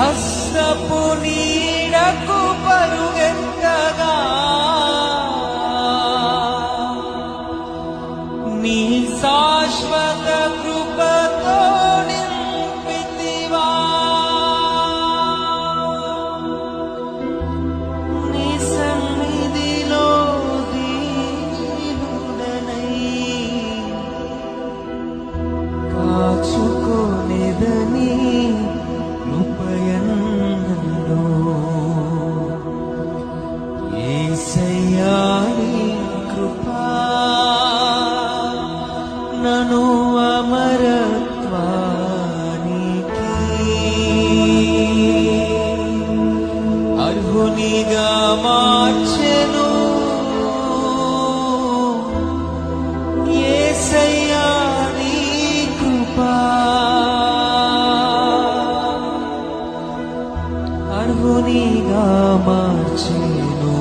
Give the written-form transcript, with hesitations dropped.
హస్తపు నీడకు పరుగెత్తగా నీ శాశ్వత కృపతో నింపితివా. నీ సన్నిధిలో దీనుడనై కాచుకొనెదని కృపయందును. యేసయ్యా నీ కృపా నన్ను అమరత్వానికి అర్హునిగా మార్చెను. యేసయ్యా నీ కృపా అర్హునిగా మార్చెను.